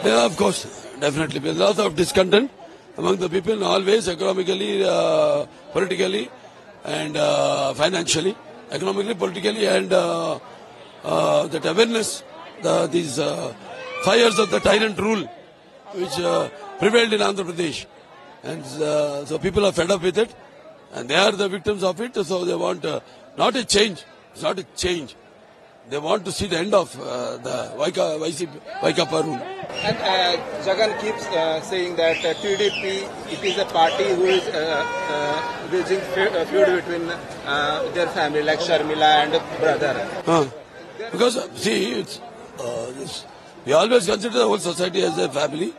Yeah, of course, definitely. There's lots of discontent among the people, always economically, politically, and financially. Economically, politically, and that awareness, these 5 years of the tyrant rule, which prevailed in Andhra Pradesh, and so people are fed up with it, and they are the victims of it. So they want not a change. It's not a change. They want to see the end of the Vaikapa rule. And Jagan keeps saying that TDP, it is a party who is using feud between their family, like Sharmila and brother. Because see, it's, we always consider the whole society as a family,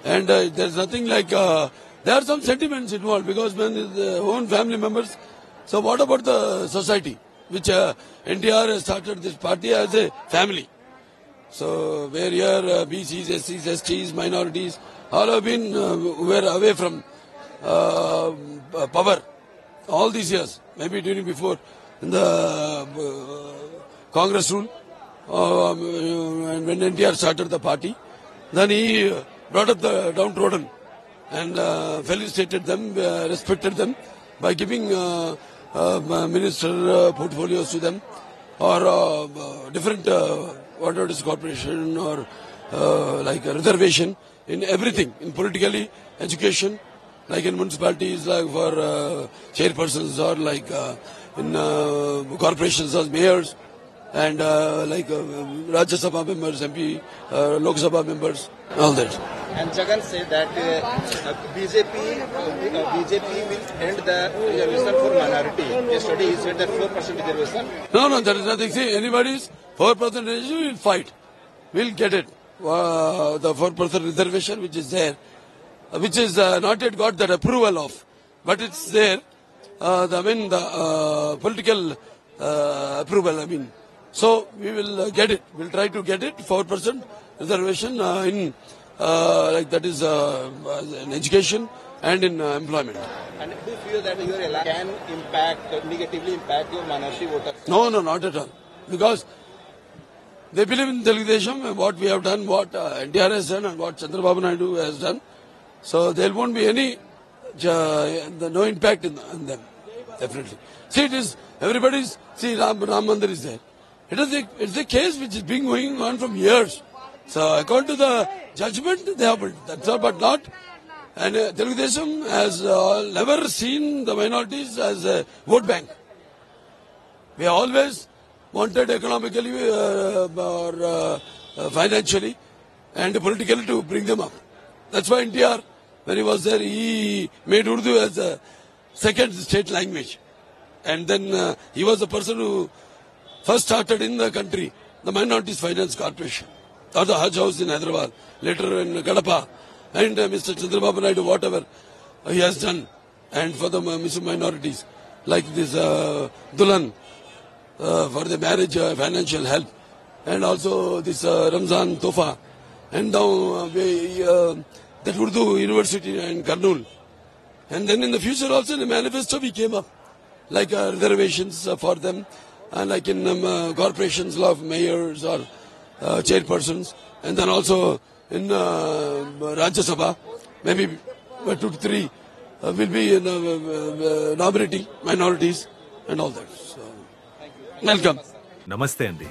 and there's nothing like there are some sentiments involved because when the own family members. So what about the society? Which NTR has started this party as a family. So where here BCs, SCs, STs, minorities, all have been were away from power all these years. Maybe during before in the Congress rule, and when NTR started the party, then he brought up the downtrodden and felicitated them, respected them by giving minister portfolios to them, or different whatever it is, corporation or like a reservation in everything, in politically, education, like in municipalities, like for chairpersons, or like in corporations as mayors, and like Rajya Sabha members, MP, Lok Sabha members, all that. And Jagan said that BJP will end the reservation for minority. Yesterday he said that 4% reservation. No, there is nothing. See, anybody's 4% reservation will fight. We'll get it. The 4% reservation which is there, which is not yet got that approval of, but it's there. The political approval, I mean. So we will get it. We'll try to get it. 4% reservation in like that is in education and in employment. And do you feel that your election can negatively impact your minority voters? No, not at all. Because they believe in Telugu Desam, what we have done, what NTR has done, and what Chandrababu Naidu has done. So there won't be any no impact on them. Definitely. See, it is everybody's. See, Ram Mandir is there. It's a case which is being going on from years. So according to the judgment, they have built. That's all, but not. And Telugu Desam has never seen the minorities as a vote bank. We always wanted economically or financially and politically to bring them up. That's why NTR, when he was there, he made Urdu as a second state language. And then he was the person who first started in the country the Minorities Finance Corporation, or the Hajj House in Hyderabad, later in Kadapa, and Mr. Chandrababu Naidu, whatever he has done, and for the Muslim minorities, like this Dulan, for the marriage financial help, and also this Ramzan Tofa, and now that Urdu University in Karnool. And then in the future also in the manifesto we came up, like reservations for them, and like in corporations, law of mayors or chairpersons, and then also in Rajya Sabha, maybe 2 to 3 will be nominating minorities and all that. So, welcome. Namaste Andi.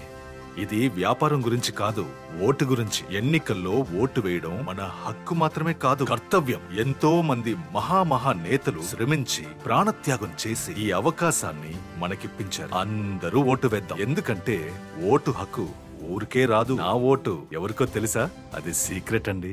ఇది వ్యాపారం గురించి కాదు, vote గురించి. ఎన్నికల్లో vote వేయడం మన హక్కు మాత్రమే కాదు, కర్తవ్యం. ఎంతో మంది మహా నేతలు శ్రమించి ప్రాణత్యాగం చేసి ఈ అవకాశాన్ని మనకిప్పించారు. అందరూ ఓటు వేద్దాం. ఎందుకంటే ఓటు హక్కు ఊరికే రాదు. నా ఓటు ఎవరికో తెలుసా? అది సీక్రెట్ అండి.